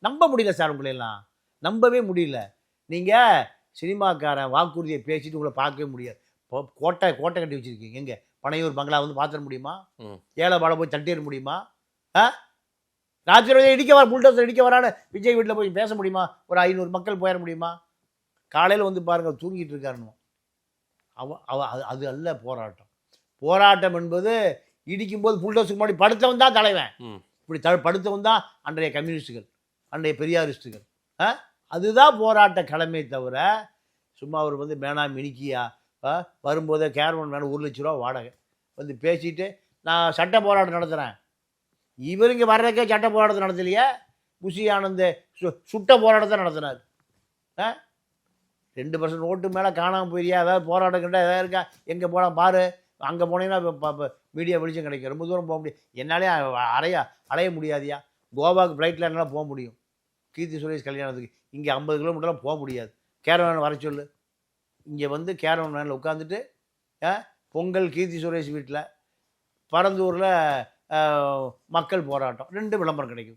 நம்ப முடியல சார் உங்களையெல்லாம், நம்பவே முடியல. நீங்கள் சினிமாக்காரன் வாக்குறுதியை பேசிட்டு உங்களை பார்க்கவே முடியாது. இப்போ கோட்டை கோட்டை கட்டி வச்சுருக்கீங்க. எங்கே பனையூர் பங்களா வந்து பார்த்துட முடியுமா? ஏழை பாலை போய் தட்டிட முடியுமா? ஆ ராஜ்யராஜை இடிக்க வர புல்டோசர் இடிக்க வரான்னு விஜய் வீட்டில் போய் பேச முடியுமா? ஒரு 500 மக்கள் போயிட முடியுமா? காலையில் வந்து பாருங்கள் தூங்கிட்டு இருக்காருன்னு. அது அல்ல போராட்டம். போராட்டம் என்பது இடிக்கும்போது புல்டோஸுக்கு முன்னாடி படுத்தவன் தான் தலைவன். இப்படி படுத்தவன் தான் அன்றைய கம்யூனிஸ்டுகள், அன்றைய பெரியாரிஸ்டுகள். அதுதான் போராட்ட கிழமை தவிர சும்மா அவர் வந்து மேனா மினிக்கியா வரும்போதே கேரவன் வேணும் 1 லட்ச ரூபா வாடகை வந்து பேசிட்டு நான் சட்ட போராட்டம் நடத்துகிறேன். இவர் இங்கே வர்றதுக்கே சட்ட போராட்டத்தை நடத்தலையே. புஷி ஆனந்த் சுட்ட போராட்டத்தை நடத்தினார். 2% ஓட்டு மேலே காணாமல் போயிரியா? ஏதாவது போராட்டம் கிட்ட ஏதாவது இருக்கா? எங்கே போனால் பாரு, அங்கே போனீங்கன்னா மீடியா வெளிச்சம் கிடைக்கும். ரொம்ப தூரம் போக முடியும். என்னாலே அலைய முடியாதியா. கோவாவுக்கு ஃப்ளைட்டில் என்னால் போக முடியும். கீர்த்தி சுரேஷ் கல்யாணத்துக்கு இங்கே 50 கிலோமீட்டர்லாம் போக முடியாது. கேரவன் வர சொல்லு. இங்கே வந்து கேரவன் வேனில் உட்காந்துட்டு பொங்கல் கீர்த்தி சுரேஷ் வீட்டில், பரந்தூரில் மக்கள் போராட்டம், 2 விளம்பரம் கிடைக்கும்.